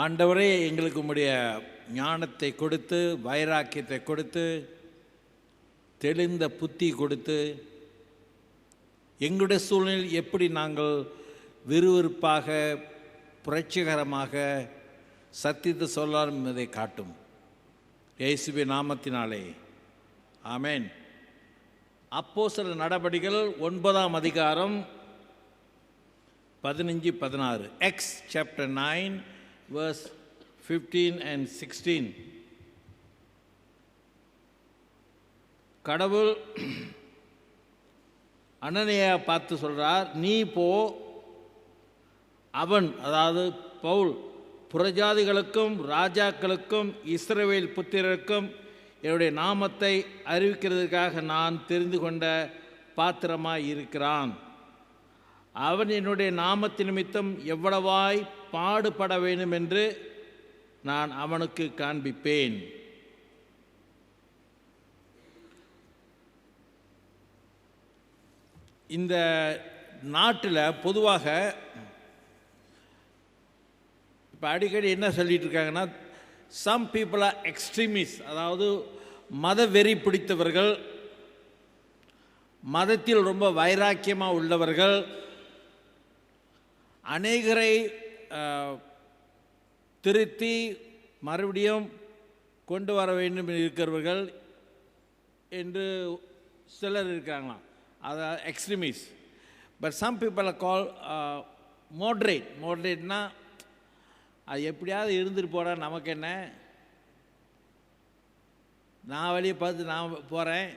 ஆண்டவரே, எங்களுக்கு உம்முடைய ஞானத்தை கொடுத்து, வைராக்கியத்தை கொடுத்து, தெளிந்த புத்தி கொடுத்து, எங்களுடைய சூழ்நிலையில் எப்படி நாங்கள் விறுவிறுப்பாக புரட்சிகரமாக சத்தியத்தை சொல்லலாம் என்பதை காட்டும். இயேசுவின் நாமத்தினாலே ஆமென். அப்போஸ்தலர் நடபடிகள் 9ஆம் அதிகாரம் 15-16. Acts chapter 9 verse 15 and 16. கடவுள் அனனியா பார்த்து சொல்றார், நீ போ, அவன், அதாவது பவுல், புறஜாதிகளுக்கும் ராஜாக்களுக்கும் இஸ்ரவேல் புத்திரருக்கும் என்னுடைய நாமத்தை அறிவிக்கிறதுக்காக நான் தெரிந்து கொண்ட பாத்திரமாய் இருக்கிறான். அவன் என்னுடைய நாமத்தின் நிமித்தம் எவ்வளவாய் பாடுபட வேண்டும் என்று நான் அவனுக்கு காண்பிப்பேன். இந்த நாட்டில் பொதுவாக இப்போ அடிக்கடி என்ன சொல்லிட்டு இருக்காங்கன்னா, சம் பீப்புள் ஆர் எக்ஸ்ட்ரீமிஸ்ட், அதாவது மத வெறி பிடித்தவர்கள், மதத்தில் ரொம்ப வைராக்கியமாக உள்ளவர்கள், அநேகரை திருத்தி மறுபடியும் கொண்டு வர வேண்டும் இருக்கிறவர்கள் என்று சிலர் இருக்காங்களாம். அதாவது extremist. But some people are call moderate. மோட்ரேட்னா அது எப்படியாவது இருந்துட்டு போட, நமக்கு என்ன, நான் வழியை பார்த்து நான் போகிறேன்.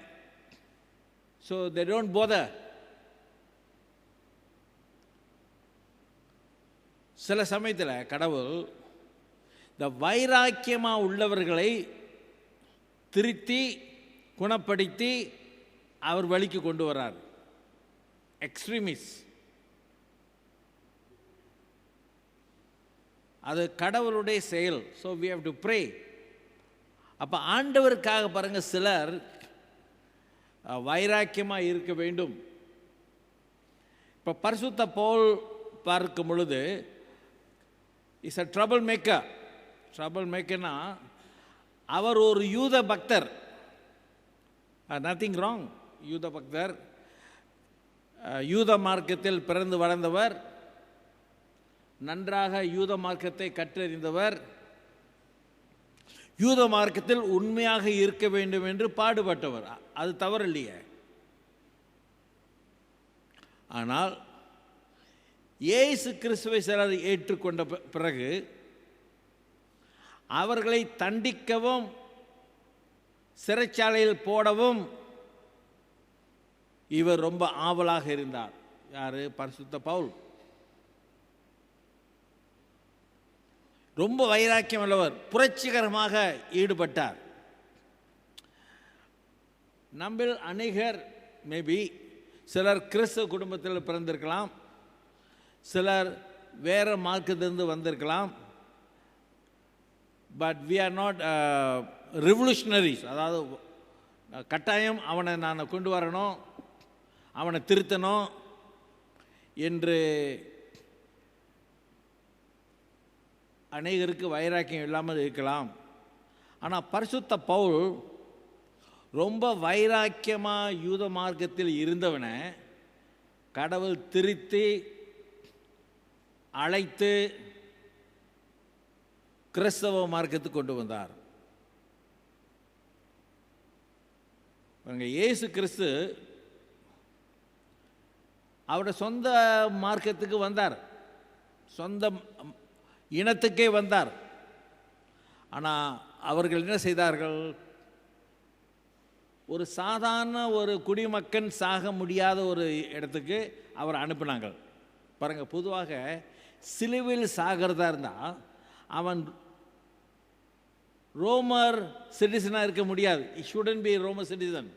So they don't bother. சில சமயத்தில் கடவுள் இந்த வைராக்கியமாக உள்ளவர்களை திருத்தி குணப்படுத்தி அவர் வழிக்கு கொண்டு வர்றார். எக்ஸ்ட்ரீமிஸ்ட், அது கடவுளுடைய செயல். So we have to pray. அப்போ ஆண்டவருக்காக பாருங்கள், சிலர் வைராக்கியமாக இருக்க வேண்டும். இப்போ பரிசுத்த பவுல் பார்க்கும் பொழுது is a trouble maker. Trouble மேக்கர்னா அவர் ஒரு யூத பக்தர். Nothing wrong. யூத பக்தர், யூத மார்க்கத்தில் பிறந்து வளர்ந்தவர், நன்றாக யூத மார்க்கத்தை கற்றறிந்தவர், யூத மார்க்கத்தில் உண்மையாக இருக்க வேண்டும் என்று பாடுபட்டவர். அது தவறு இல்லையே. ஆனால் இயேசு கிறிஸ்துவை சிலர் ஏற்றுக்கொண்ட பிறகு அவர்களை தண்டிக்கவும் சிறைச்சாலையில் போடவும் இவர் ரொம்ப ஆவலாக இருந்தார். யாரு? பரிசுத்த பவுல். ரொம்ப வைராக்கியம் உள்ளவர், புரட்சிகரமாக ஈடுபட்டார். நம்மில் அநேகர் மேபி சிலர் கிறிஸ்தவ குடும்பத்தில் பிறந்திருக்கலாம், சிலர் வேறு மார்க்கத்திலிருந்து வந்திருக்கலாம். But we are not revolutionaries. அதாவது கட்டாயம் அவனை நான் கொண்டு வரணும், அவனை திருத்தணும் என்று அநேகருக்கு வைராக்கியம் இல்லாமல் இருக்கலாம். ஆனால் பரிசுத்த பவுல் ரொம்ப வைராக்கியமாக யூத மார்க்கத்தில் இருந்தவனை கடவுள் திருத்தி அழைத்து கிறிஸ்தவ மார்க்கத்துக்கு கொண்டு வந்தார். இயேசு கிறிஸ்து அவருடைய சொந்த மார்க்கத்துக்கு வந்தார், சொந்த இனத்துக்கே வந்தார். ஆனால் அவர்கள் என்ன செய்தார்கள்? ஒரு சாதாரண ஒரு குடிமக்கன் சாக முடியாத ஒரு இடத்துக்கு அவர் அனுப்பினாங்க. பாருங்கள், பொதுவாக சிலுவையில் சாகிறதா இருந்தால் அவன் ரோமர் சிட்டிசனாக இருக்க முடியாது. இட் ஷுடன்ட் பி ரோமர் சிட்டிசன்.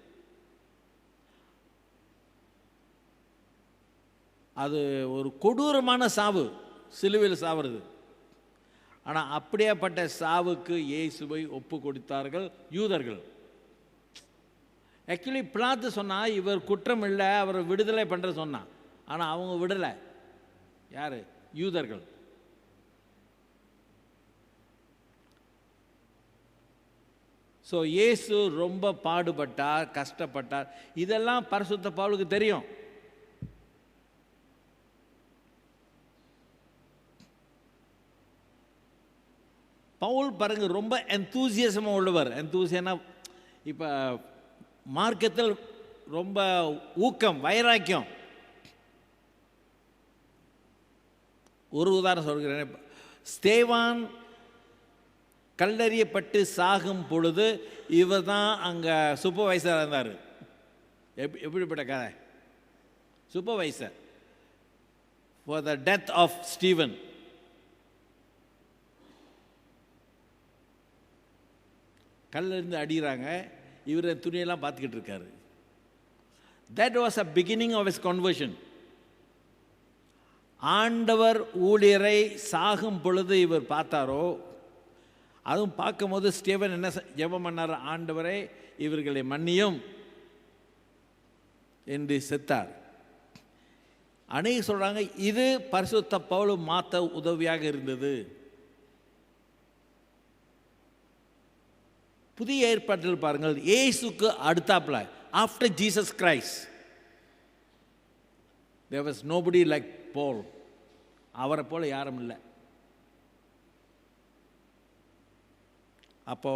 அது ஒரு கொடூரமான சாவு, சிலுவையில் சாவுறது. ஆனால் அப்படியேப்பட்ட சாவுக்கு இயேசுவை ஒப்பு கொடுத்தார்கள் யூதர்கள். ஆக்சுவலி பிலாத்து சொன்னால் இவர் குற்றம் இல்லை, அவரை விடுதலை பண்ணுற சொன்னான். ஆனால் அவங்க விடலை. யார்? யூதர்கள். ஸோ இயேசு ரொம்ப பாடுபட்டார், கஷ்டப்பட்டார். இதெல்லாம் பரிசுத்த பவுலுக்கு தெரியும். பவுல் பாருங்க ரொம்ப எந்தூசியசமாக உள்ளவர். எந்தூசியனா இப்போ மார்க்கத்தில் ரொம்ப ஊக்கம், வைராக்கியம். ஒரு உதாரணம் சொல்கிறேன். ஸ்தேவான் கல்லறியப்பட்டு சாகும் பொழுது இவர் தான் அங்கே சூப்பர்வைசராக இருந்தார். எப்படிப்பட்ட கதை? Supervisor for the death of Stephen. கல்லிருந்து அடிக்கிறாங்க, இவர் துணியெல்லாம் பார்த்துக்கிட்டு இருக்காரு. That was a beginning of his conversion. ஆண்டவர் ஊழியரை சாகும் பொழுது இவர் பார்த்தாரோ, அதுவும் பார்க்கும்போது ஸ்டீவன் என்ன ஜெபம் பண்ணார்? ஆண்டவரே இவர்களை மன்னியும் என்று செத்தார். அநேக சொல்கிறாங்க இது பரிசுத்த பவுல் மாற்ற உதவியாக இருந்தது. புதிய ஏற்பாட்டில் பாருங்கள், இயேசுக்கு அடுத்தாப்புல, after Jesus Christ, there was nobody like Paul. அவரை போல யாரும் இல்லை. அப்போ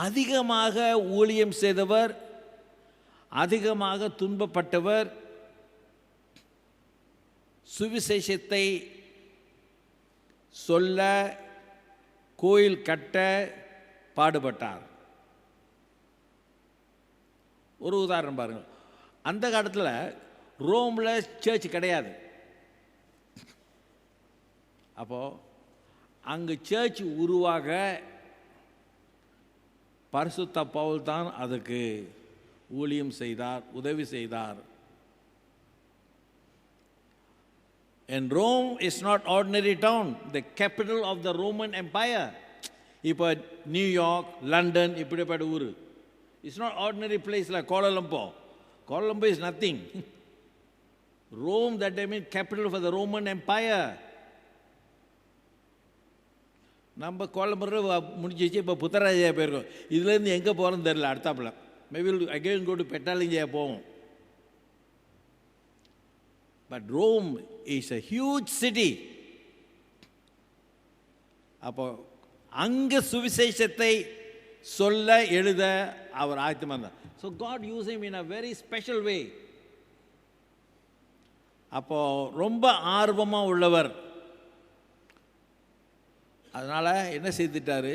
அதிகமாக ஊழியம் செய்தவர், அதிகமாக துன்பப்பட்டவர், சுவிசேஷத்தை சொல்ல, கோயில் கட்ட பாடுபட்டார். ஒரு உதாரணம் பாருங்கள். அந்த காலத்தில் ரோமில் சர்ச் கிடையாது. அப்போது அங்கு சர்ச் உருவாக பரிசுத்த பவுல் தான் அதுக்கு ஊழியம் செய்தார், உதவி செய்தார். And Rome is not ordinary town, the capital of the Roman Empire. இப்போ நியூயார்க், லண்டன் இப்படிப்பட்ட ஊர். It's not ordinary place like Kuala Lumpur. Kuala Lumpur is nothing. Rome, that I mean capital for the Roman Empire. நம்ம கோலம்பூரில் முடிஞ்சிச்சு, இப்போ புத்தராஜா போயிருக்கோம். இதுலேருந்து எங்கே போகிறோன்னு தெரியல. அடுத்தாப்புல மேபி அகெயின் கோ டு பெட்டாலிஞ்சா போவோம். But Rome is a huge city. அப்போ அங்கே சுவிசேஷத்தை சொல்ல எழுத அவர் ஆயத்தமாக இருந்தார். So God use him in a very special way. அப்போ ரொம்ப ஆர்வமாக உள்ளவர். அதனால் என்ன செய்துட்டாரு,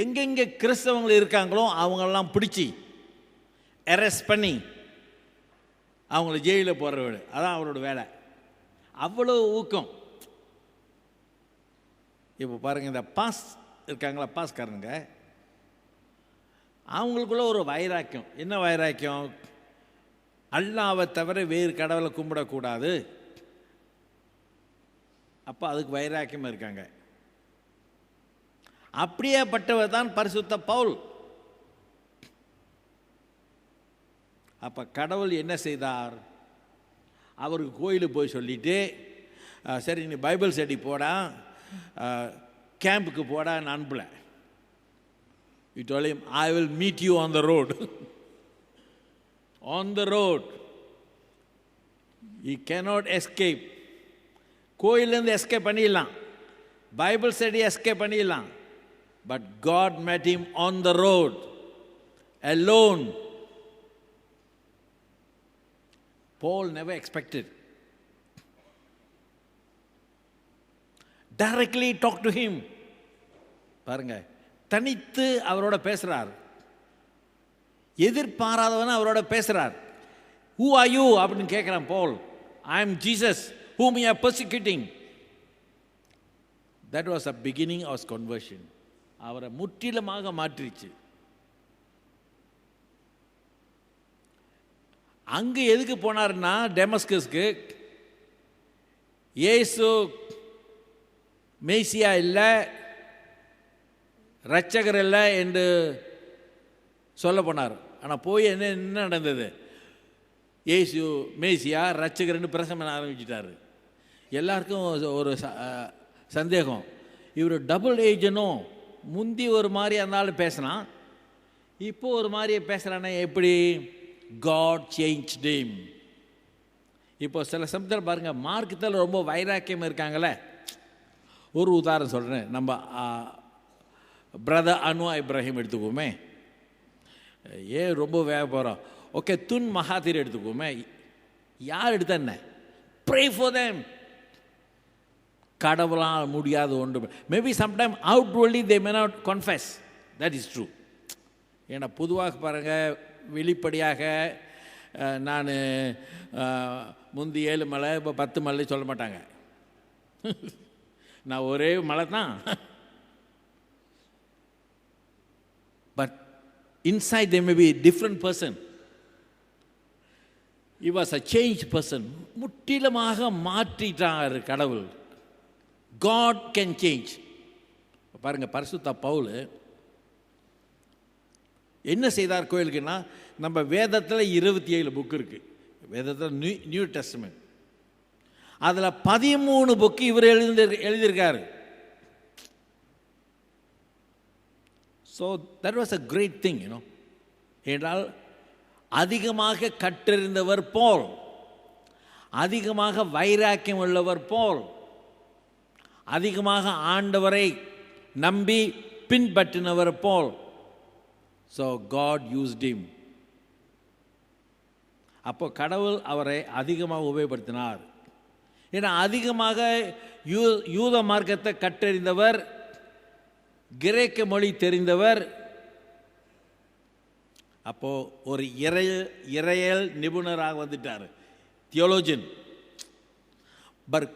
எங்கெங்கே கிறிஸ்தவங்கள் இருக்காங்களோ அவங்களெல்லாம் பிடிச்சி அரெஸ்ட் பண்ணி அவங்கள ஜெயிலில் போடுற வேலை. அதான் அவரோட வேலை. அவ்வளோ ஊக்கம். இப்போ பாருங்கள், இந்த பாஸ் இருக்காங்களா, பாஸ்காரனுங்க, அவங்களுக்குள்ள ஒரு வைராக்கியம். என்ன வைராக்கியம்? அல்லாவை தவிர வேறு கடவுளை கும்பிடக்கூடாது. அப்போ அதுக்கு வைராக்கியம் இருக்காங்க. அப்படியேப்பட்டவர் தான் பரிசுத்த பவுல். அப்போ கடவுள் என்ன செய்தார்? அவருக்கு கோயிலுக்கு போய் சொல்லிட்டு, சரி நீ பைபிள் ஸ்டடி போடா, கேம்புக்கு போடான்னு அனுப்பல. You told him, I will meet you on the road. On the road. He cannot escape. கோயிலேருந்து எஸ்கேப் பண்ணிடலாம், பைபிள் ஸ்டடி எஸ்கேப் பண்ணிடலாம். But God met him on the road, alone. Paul never expected. Directly talk to him. பாருங்க, தனித்து அவரோட பேசுறார். எதிர்பாராதவன அவரோட பேசுறார். Who are you அப்படின்னு கேட்கிறான் Paul. I am Jesus whom you are persecuting. That was a beginning of his conversion. அவரை முற்றிலுமாக மாற்றிச்சு. அங்கு எதுக்கு போனார்னா டெமஸ்கஸ்க்கு. இயேசு மேசியா இல்லை, இரட்சகர் இல்லை என்று சொல்ல போனார். ஆனால் போய் என்ன நடந்தது? இயேசு மேசியா இரட்சகர்னு பிரசங்கம் ஆரம்பிச்சிட்டாரு. எல்லாருக்கும் ஒரு சந்தேகம், இவர் டபுள் ஏஜனோ, முந்தி ஒரு மாதிரி இருந்தாலும் பேசினான், இப்போ ஒரு மாதிரியே பேசுகிறானே எப்படி? God changed him. இப்போ சில சமயத்தில் பாருங்கள், மார்க்கத்தில் ரொம்ப வைராக்கியம் இருக்காங்களே. ஒரு உதாரணம் சொல்கிறேன். நம்ம பிரதர் அன்வார் இப்ராஹிம் எடுத்துக்கோமே, ஏன் ரொம்ப வேக போகிறோம்? ஓகே, துன் மகாதீர் எடுத்துக்கோமே, யார் எடுத்த என்ன? Pray for them. கடவுளால் முடியாத ஒன்று. Maybe sometime outwardly they may not confess, that is true. ஏன்னா பொதுவாக பாருங்கள், வெளிப்படையாக நான் முந்தி 7 மலை இப்போ 10 மலை சொல்ல மாட்டாங்க. நான் ஒரே மலை தான். But inside they may be different person. He was a changed person. முற்றிலுமாக மாற்றிட்டார் கடவுள். God can change. பாருங்கள், பரிசுத்த பவுல் என்ன செய்தார் கோயிலுக்குன்னா, நம்ம வேதத்தில் 27 புக் இருக்குது. வேதத்தில் நியூ டெஸ்டமெண்ட். அதில் 13 புக்கு இவர் எழுதியிருக்காரு. So that was a great thing, you know. என்றால் அதிகமாக கற்றறிந்தவர் போல், அதிகமாக வைராக்கியம் உள்ளவர் போல், அதிகமாக ஆண்டவரை நம்பி பின்பற்றினவர் போல். So God used him. அப்போ கடவுள் அவரை அதிகமாக உபயோகப்படுத்தினார். ஏன்னா அதிகமாக யூத மார்க்கத்தை கற்றறிந்தவர், கிரேக்க மொழி தெரிந்தவர். அப்போது ஒரு இறையல் நிபுணராக வந்துட்டார், தியோலோஜியன். பட்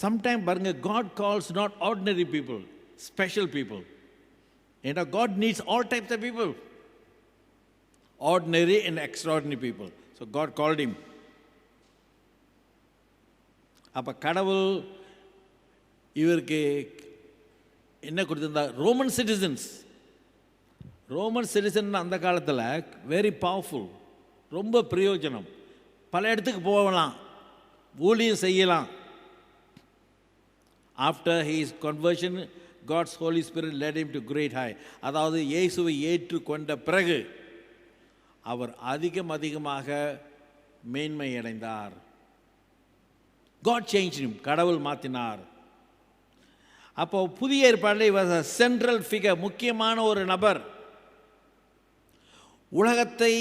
சம்டைம் பாருங்க, God calls not ordinary people, special people. ஏன்னா God needs all types of people, ordinary and extraordinary people. So God called him. அப்போ கடவுள் இவருக்கு என்ன கொடுத்திருந்தா? Roman citizens. ரோமன் சிட்டிசன் அந்த காலத்தில் வெரி பவர்ஃபுல், ரொம்ப பிரயோஜனம். பல இடத்துக்கு போகலாம், ஊழியம் செய்யலாம். After his conversion, God's Holy Spirit led him to great high. அதாவது இயேசுவை ஏற்றுக்கொண்ட பிறகு அவர் அதிகமாக மேன்மை அடைந்தார். காட் சேஞ்ச் ஹிம், கடவுள் மாற்றினார். அப்போ புதிய ஏற்பாட்டில் சென்ட்ரல் ஃபிகர், முக்கியமான ஒரு நபர். உலகத்தை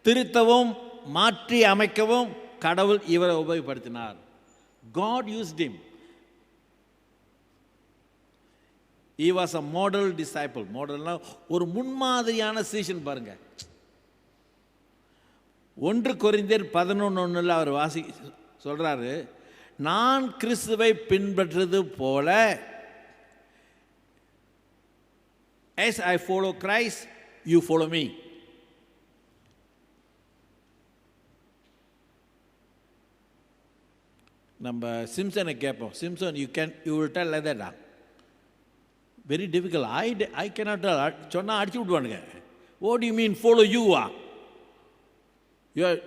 திருத்தவும் மாற்றி அமைக்கவும் கடவுள் இவரை உபயோகப்படுத்தினார். God used him. He was a model disciple. மாடல்னா ஒரு முன்மாதிரியான சீஷன். பாருங்க, 1 கொரிந்தியர் 11:1 அவர் சொல்றாரு, நான் கிறிஸ்துவை பின்பற்றுவது போல, as I follow Christ, you follow me. நம்ம சிம்சனை கேட்போம், Simpson you will tell like that. Very difficult. I cannot tell. சொன்னா அடிச்சு விடுவானுங்க. What do you mean follow you? You are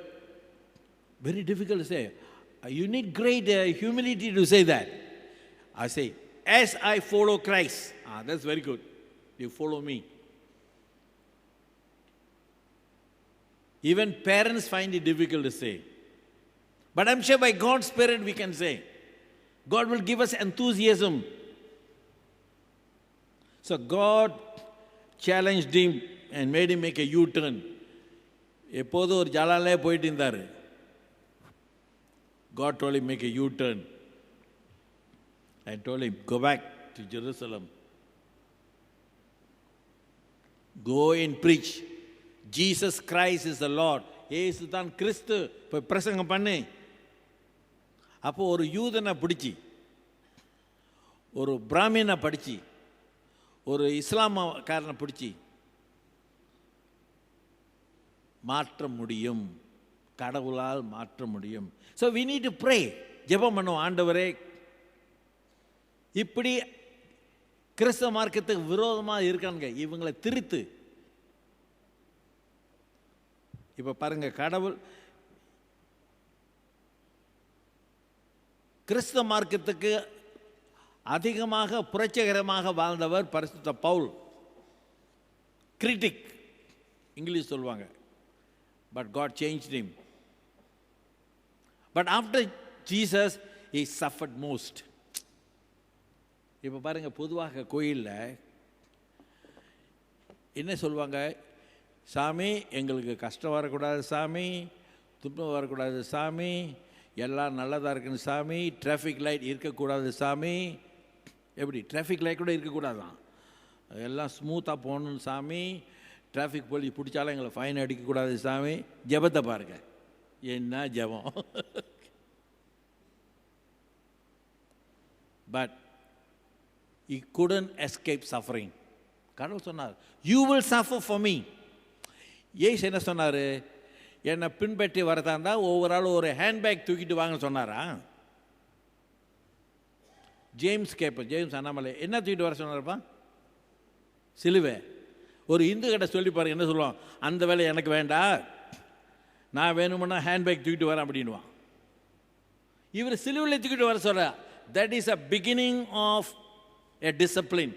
very difficult to say. You need great humility to say that. I say, as I follow Christ. That's very good. You follow me. Even parents find it difficult to say. But I'm sure by God's Spirit we can say. God will give us enthusiasm. So God challenged him and made him make a U-turn. எப்போதும் ஒரு ஜாலாலே போயிட்டு இருந்தார். God told him make a U-turn. I told him go back to Jerusalem. Go and preach. Jesus Christ is the Lord. இயேசு தான் கிறிஸ்து. போய் பிரசங்கம் பண்ணு. அப்போ ஒரு யூதனை பிடிச்சி, ஒரு பிராமியனை படிச்சு, ஒரு இஸ்லாமக்காரனை பிடிச்சி மாற்ற முடியும். கடவுளால் மாற்ற முடியும். So we need to pray. ஜெபம் பண்ணுவோம், ஆண்டவரே இப்படி கிறிஸ்தவ மார்க்கத்துக்கு விரோதமாக இருக்கானுங்க, இவங்களை திருத்து. இப்போ பாருங்க, கடவுள் கிறிஸ்தவ மார்க்கத்துக்கு அதிகமாக புரட்சிகரமாக வாழ்ந்தவர் பரிசுத்த பவுல். கிரிட்டிக் இங்கிலீஷ் சொல்லுவாங்க. But God changed him. But after Jesus he suffered most. இப்போ பாருங்க, பொதுவாக கோயிலில் என்ன சொல்லுவாங்க? சாமி, எங்களுக்கு கஷ்டம் வரக்கூடாது சாமி, துன்பம் வரக்கூடாது சாமி, எல்லாம் நல்லதாக இருக்குன்னு சாமி, டிராஃபிக் லைட் இருக்கக்கூடாது சாமி. எப்படி டிராஃபிக் லைட் கூட இருக்கக்கூடாதான், எல்லாம் ஸ்மூத்தாக போகணும் சாமி, டிராஃபிக் போலீஸ் பிடிச்சாலும் எங்களை ஃபைன் அடிக்கக்கூடாது சாமி. ஜெபத்தை பாருங்க, என்ன ஜெபம்! But he couldn't escape suffering. கடவுள் சொன்னார், you will suffer for me. ஏசு என்ன சொன்னார்? என்னை பின்பற்றி வரதா இருந்தால் ஒவ்வொரு ஆளும் ஒரு ஹேண்ட்பேக் தூக்கிட்டு வாங்க சொன்னாரா? ஜேம்ஸ் அண்ணாமலை என்ன தூக்கிட்டு வர சொன்னார்ப்பா? சிலுவை. ஒரு இந்து கிட்ட சொல்லி பாருங்க, என்ன சொல்லுவான்? அந்த வேலை எனக்கு வேண்டாம், நான் வேணுமுன்னா ஹேண்ட்பேக் தூக்கிட்டு வரேன் அப்படின்வான். இவர் சிலுவையில் தூக்கிட்டு வர சொல்ற. That is a beginning of a discipline.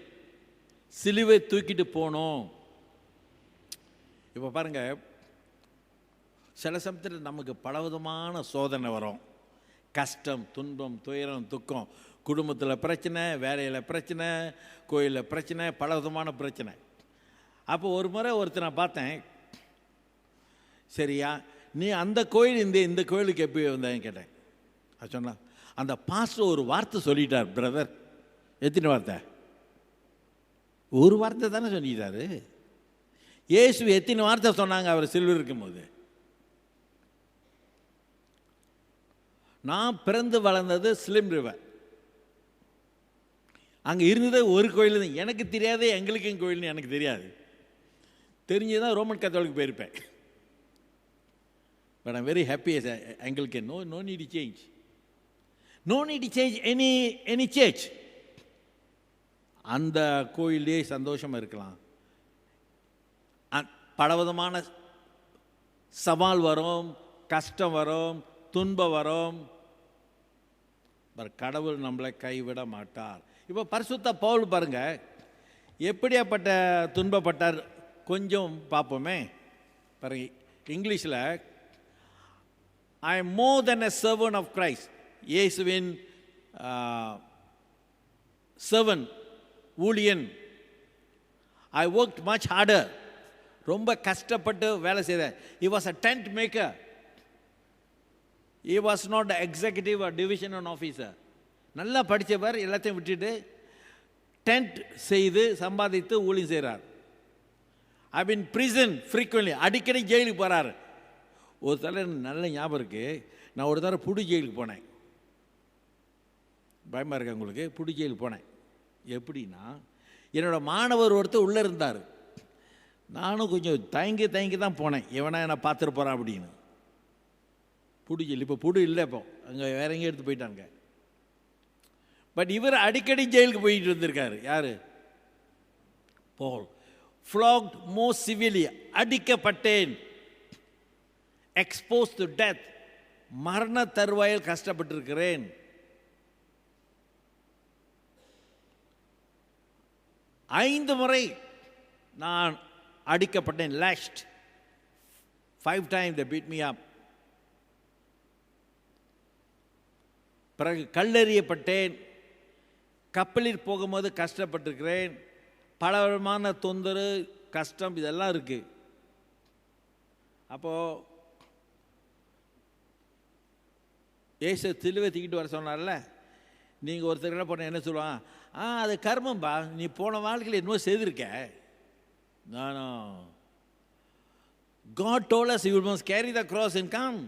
சிலுவை தூக்கிட்டு போனோம். இப்போ பாருங்க, சில சமயத்தில் நமக்கு பலவிதமான சோதனை வரும். கஷ்டம், துன்பம், துயரம், துக்கம், குடும்பத்தில் பிரச்சனை, வேலையில் பிரச்சனை, கோயிலில் பிரச்சனை, பலவிதமான பிரச்சனை. அப்போ ஒரு முறை ஒருத்தரை பார்த்தேன். சரியா, நீ அந்த கோயில் இந்த கோயிலுக்கு எப்படி வந்தேன்னு கேட்டேன். அது சொன்னா, அந்த பாஸ்டர் ஒரு வார்த்தை சொல்லிட்டார் பிரதர். எத்தனை வார்த்தை? ஒரு வார்த்தை தானே சொல்லிட்டாரு. இயேசு எத்தனை வார்த்தை சொன்னாங்க அவர் சிலுவையில் இருக்கும்போது? நான் பிறந்து வளர்ந்தது ஸ்லிம் ரிவர். அங்கே இருந்தது ஒரு கோயில் தான். எனக்கு தெரியாது, எங்களுக்கும் கோயில்னு எனக்கு தெரியாது. தெரிஞ்சுதான் ரோமன் கத்தோலிக்கு போயிருப்பேன். But I'm very happy as Anglican. No need to change. No need to change any church. அந்த கோயிலே சந்தோஷமாக இருக்கலாம். பலவிதமான சவால் வரும், கஷ்டம் வரும், துன்பம் வரும். கடவுள் நம்மளை கைவிட மாட்டார். இப்போ பரிசுத்த பவுல் பாருங்க, எப்படியாப்பட்ட துன்பப்பட்டார் கொஞ்சம் பார்ப்போமே. பாருங்க, இங்கிலீஷில் I am more than a servant of Christ. இயேசுவின் சர்வன், ஊழியன். I worked much harder. ரொம்ப கஷ்டப்பட்டு வேலை செய்தார். he was a tent maker. he was not the executive or division officer. நல்லா படித்தவர், எல்லாத்தையும் விட்டுட்டு டென்ட் செய்து சம்பாதித்து ஊழியம் செய்கிறார். ஐ பின் prison frequently. அடிக்கடி ஜெயிலுக்கு போகிறார். ஒரு தடவை நல்ல ஞாபகம் இருக்குது. நான் ஒரு தடவை புடி ஜெயிலுக்கு போனேன். பயமாக இருக்கு உங்களுக்கு? புடி ஜெயிலுக்கு போனேன். எப்படின்னா, என்னோடய மாணவர் ஒருத்தர் உள்ளே இருந்தார். நானும் கொஞ்சம் தயங்கி தான் போனேன், எவனா என்னை பார்த்துட்டு போகிறான் அப்படின்னு. புடி ஜெயில். இப்போ புடு இல்லை, இப்போ அங்கே வேற எங்கேயும் எடுத்து போயிட்டாங்க. பட் இவர் அடிக்கடி ஜெயிலுக்கு போயிட்டு வந்திருக்காரு. யார்? பால். flogged most severely. அடிக்கப்பட்டேன். exposed to death. மரண தருவாயில் கஷ்டப்பட்டிருக்கிறேன். ஐந்து முறை நான் அடிக்கப்பட்டேன். lashed 5 times they beat me up. பிறகு கல்லெறியப்பட்டேன். கப்பலில் போகும்போது கஷ்டப்பட்டிருக்கிறேன். பலவிதமான தொந்தரவு, கஷ்டம், இதெல்லாம் இருக்கு. அப்போ ஏசு சிலுவை தூக்கிட்டு வர சொன்னார்ல, நீங்கள் ஒருத்தர் போன என்ன சொல்லுவான்? அது கர்மம்பா, நீ போன வாழ்க்கையில் என்னவோ செய்திருக்க. நானும் God told us you must carry the cross and come.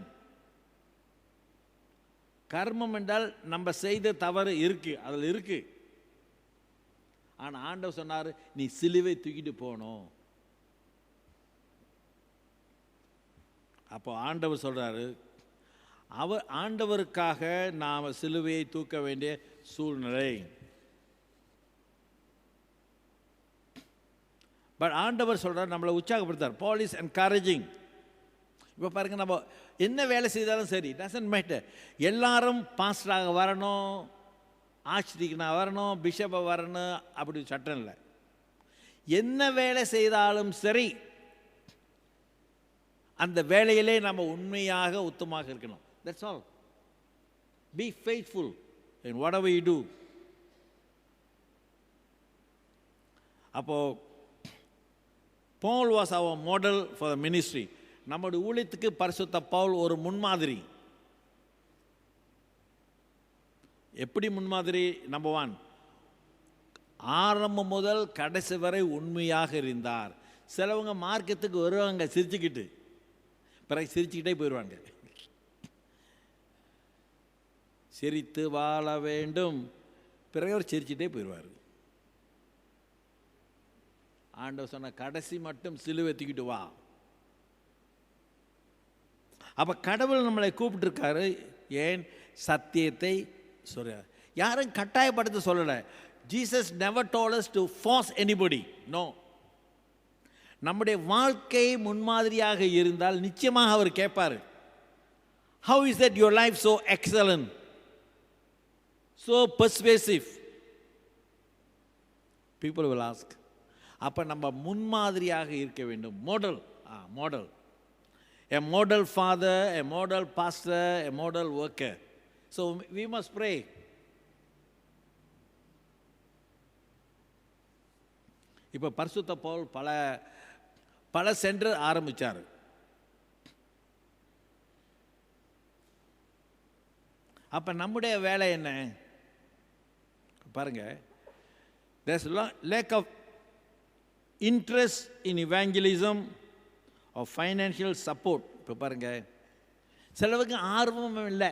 கர்மம் என்றால் நம்ம செய்த தவறு இருக்கு, அதில் இருக்கு. ஆனால் ஆண்டவர் சொன்னார், நீ சிலுவை தூக்கிட்டு போகணும். அப்போ ஆண்டவர் சொல்றாரு, ஆண்டவருக்காக நாம் சிலுவையை தூக்க வேண்டிய சூழ்நிலை. பட் ஆண்டவர் சொல்றார், நம்மளை உற்சாகப்படுத்தார். Ball is encouraging. இப்போ பாருங்க, நம்ம என்ன வேலை செய்தாலும் சரி, டசன்ட் மேட்டர். எல்லாரும் பாஸ்டராக வரணும், ஆர்ச்டிக்கு நான் வரணும், பிஷப்பை வரணும், அப்படி சட்டம் இல்லை. என்ன வேலை செய்தாலும் சரி, அந்த வேலையிலே நம்ம உண்மையாக உத்தமாக இருக்கணும். That's all. Be faithful in whatever you do. அப்போ Paul was our model for the ministry. நம்முடைய ஊழியத்துக்கு பரிசுத்த பவுல் ஒரு முன்மாதிரி. எப்படி முன்மாதிரி? நம்பர் 1, ஆரம்பம் முதல் கடைசி வரை உண்மையாக இருந்தார். சிலவங்க மார்க்கத்துக்கு வருவாங்க சிரிச்சுக்கிட்டு, பிறகு சிரிச்சுக்கிட்டே போயிடுவாங்க. சிரித்து வாழ வேண்டும், பிறகு அவர் சிரிச்சுட்டே போயிடுவார். ஆண்டவர் சொன்ன கடைசி மட்டும் சிலுவை தூக்கிட்டு வா. அப்போ கடவுள் நம்மளை கூப்பிட்டுருக்காரு. ஏன்? சத்தியத்தை சொல்ல. யாரும் கட்டாயப்படுத்த சொல்லலை. Jesus never told us to force anybody. No. நம்முடைய வாழ்க்கை முன்மாதிரியாக இருந்தால் நிச்சயமாக அவர் கேட்பார், how is that your life so excellent, so persuasive? People will ask. அப்போ நம்ம முன்மாதிரியாக இருக்க வேண்டும். Model. Model. A model father, a model pastor, a model worker. So we must pray. இப்போ பரிசுத்த பவுல் பல சென்டர் ஆரம்பித்தார். அப்போ நம்முடைய வேலை என்ன பாருங்க. there's lack of interest in evangelism or financial support. இப்போ பாருங்க, சிலவுக்கு ஆர்வமும் இல்லை.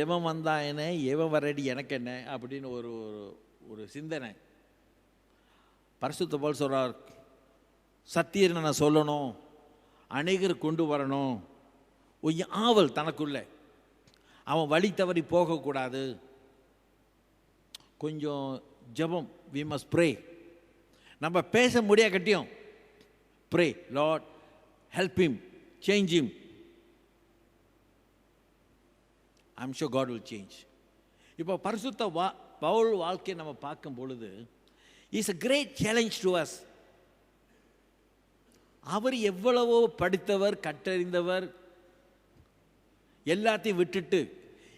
எவன் வந்தா என்ன, எவன் வரடி எனக்கு என்ன அப்படின்னு ஒரு சிந்தனை. பரிசுத்த பவுல் சொல்றார், சத்தியத்தை நான் சொல்லணும், அநேகர் கொண்டு வரணும், ஆவல் தனக்குள்ள. அவன் வழி தவறி போகக்கூடாது. கொஞ்சம் ஜெபம். we must pray. நம்ம பேச முடியா கட்டியும் pray, Lord help him, change him. I'm sure God will change. இப்போ பரிசுத்த பவுல் வாழ்க்கையை நம்ம பார்க்கும் பொழுது is a great challenge to us. அவர் எவ்வளவோ படித்தவர், கற்றறிந்தவர், எல்லாத்தையும் விட்டுட்டு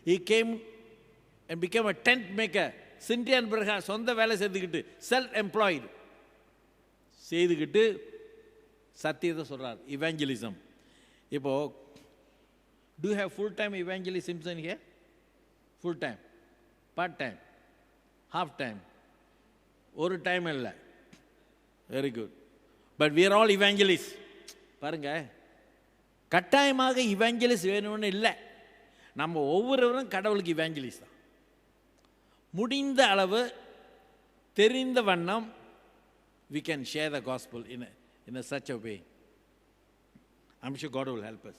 he came and became a tent maker. சிண்டியன் பிரகா சொந்த வேலை செய்துக்கிட்டு, செல்ஃப் எம்ப்ளாய்டு செய்துக்கிட்டு சத்தியத்தை சொல்றார். இவாஞ்சலிசம். இப்போ do you have full time evangelism in here? Full time, part time, half time, ஒரு டைம் இல்லை. Very good. But we are all evangelists. பாருங்க, கட்டாயமாக இவாஞ்சலிஸ்ட் வேணும்னு இல்லை. நம்ம ஒவ்வொருவரும் கடவுளுக்கு இவாஞ்சலிஸ்ட் தான். முடிந்த அளவு தெரிந்த வண்ணம் we can share the gospel in such a way. I'm sure God will help us.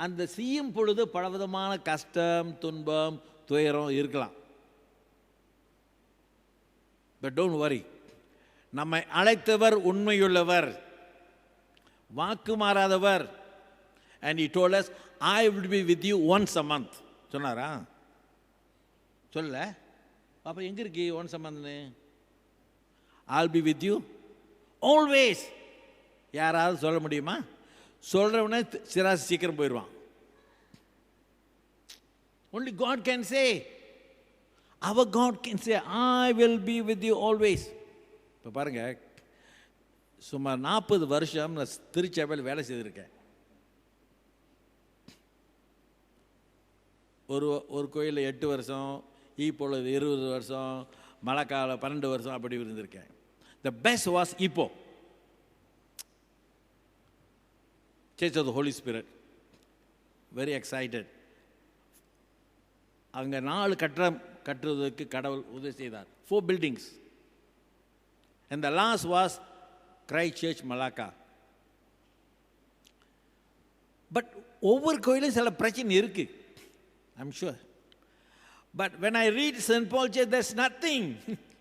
அந்த செய்யும் பொழுது பலவிதமான கஷ்டம், துன்பம், துயரம் இருக்கலாம். But don't worry. நம்மை அழைத்தவர் உண்மையுள்ளவர், வாக்கு மாறாதவர். and he told us, I will be with you once a month. சொன்னாரா? சொல்ல. அப்ப எங்க இருக்கு once a month? I'll be with you always. யாராவது சொல்ல முடியுமா? சொல்றவனே சிராசி சீக்கிரம் போயிடுவான். Only God can say. Our God can say, I will be with you always. இப்போ பாருங்க, சுமார் 40 வருஷம் நான் திருச்சபையில் வேலை செய்திருக்கேன். ஒரு கோயிலில் 8 வருஷம், இப்பொழுது 20 வருஷம், மழைக்கால 12 வருஷம் அப்படி இருந்திருக்கேன். The best was இப்போ Church of the Holy Spirit. Very excited. அங்கே 4 கட்டுறதுக்கு கடவுள் உதவி செய்தார். 4 buildings. And the last was Christ Church Malacca. But ஒவ்வொரு கோயிலும் சில பிரச்சனை இருக்கு, I'm sure. But when I read St. Paul Church, there's nothing.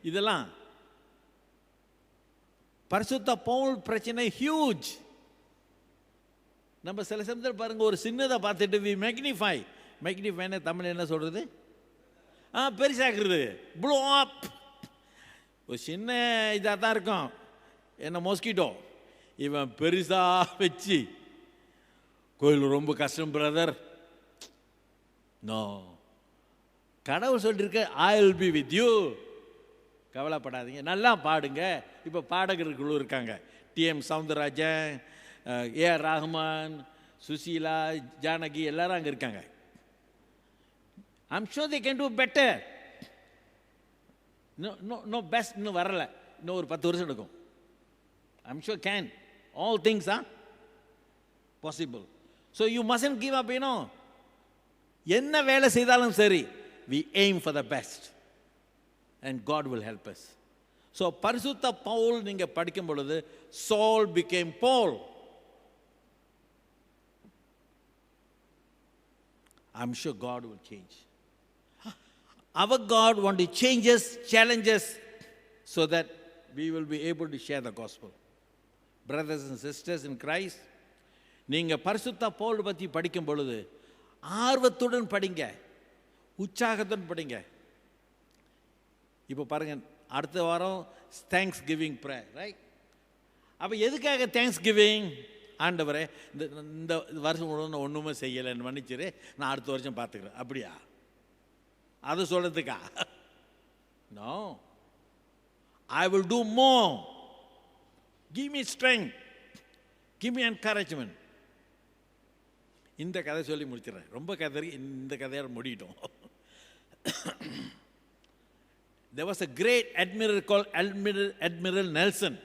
இதெல்லாம் பரிசுத்த பவுல் பிரச்சனை huge. நம்ம சில சமயத்தில் பாருங்க, ஒரு சின்னதை பார்த்துட்டு we magnify. மேக்னிஃபைன்னு தமிழ் என்ன சொல்றது? பெருசாக்குறது, ப்ளோ அப். ஒரு சின்ன இதாக தான் இருக்கும், என்ன மொஸ்கிட்டோ. இவன் பெருசாக வச்சு, கோயில் ரொம்ப கஷ்டம் பிரதர். நோ, கடவுள் சொல்லியிருக்க I will be with you, கவலைப்படாதீங்க, நல்லா பாடுங்க. இப்போ பாடகர்களும் இருக்காங்க, டிஎம் சவுந்தரராஜன், ஏஆர் ரஹ்மான், சுசீலா, ஜானகி, எல்லாரும் அங்கே இருக்காங்க. I'm sure they can do better. No best இன்னும் வரலை, இன்னும் ஒரு 10 வருஷம் எடுக்கும். I'm sure can, all things are possible. So you mustn't give up. என்ன வேலை செய்தாலும் சரி, we aim for the best and God will help us. So பரிசுத்த பவுல் நீங்க படிக்கும் பொழுது, Saul became Paul. I'm sure God will change. Our God wants to change us, challenge us, so that we will be able to share the gospel. Brothers and sisters in Christ, நீங்க பரிசுத்த பவுல் பற்றி படிக்கும் பொழுது ஆர்வத்துடன் படிங்க, உற்சாகத்துடன் படிங்க. இப்போ பாருங்க, அடுத்த வாரம் தேங்க்ஸ் கிவிங் ப்ரேயர், ரைட்? அப்போ எதுக்காக தேங்க்ஸ் கிவிங்? ஆண்டவரே, இந்த வருஷம் முழுவதும் நான் ஒன்றுமே செய்யலைன்னு மன்னிச்சிரு, நான் அடுத்த வருஷம் பார்த்துக்கிறேன், அப்படியா? அது சொல்கிறதுக்கா? No, I will do more, give me strength, give me encouragement. இந்த கதை சொல்லி முடிச்சிடறேன், ரொம்ப கதை, இந்த கதையோட முடிட்டோம். There was a great admiral called Admiral Nelson.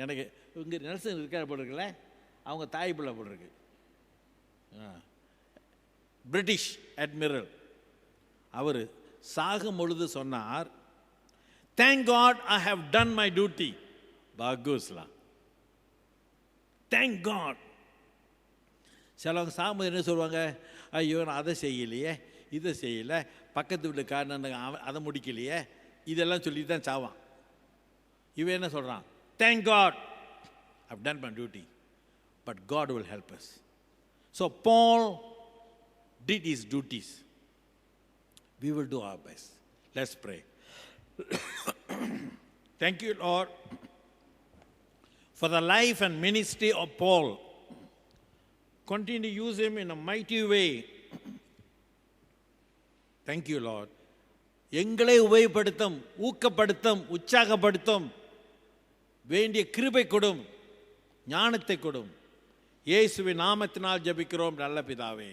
எனக்கு இங்கே நெல்சன் இருக்கார் போல இருக்குல்ல, அவங்க தாய் பிள்ளை போல இருக்கு. British admiral. அவர் சாகும் பொழுது சொன்னார், thank God I have done my duty. பாகுஸ்லாம், தேங்க் காட். சிலவங்க சாகும்போது என்ன சொல்லுவாங்க, ஐயோ நான் அதை செய்யலையே, இதை செய்யலை, பக்கத்து வீட்டுக்காரன் அதை முடிக்கலையே, இதெல்லாம் சொல்லி தான் சாவான். இவன் என்ன சொல்கிறான், thank God I've done my duty, but God will help us. So Paul did his duties. We will do our best. Let's pray. Thank you, Lord, for the life and ministry of Paul. Continue to use him in a mighty way. Thank you, Lord. எங்களை உபயோகப்படுத்தும், ஊக்கப்படுத்தும், உற்சாகப்படுத்தும், வேண்டிய கிருபை கொடும், ஞானத்தை கொடும். இயேசுவின் நாமத்தினால் ஜெபிக்கிறோம் நல்ல பிதாவே.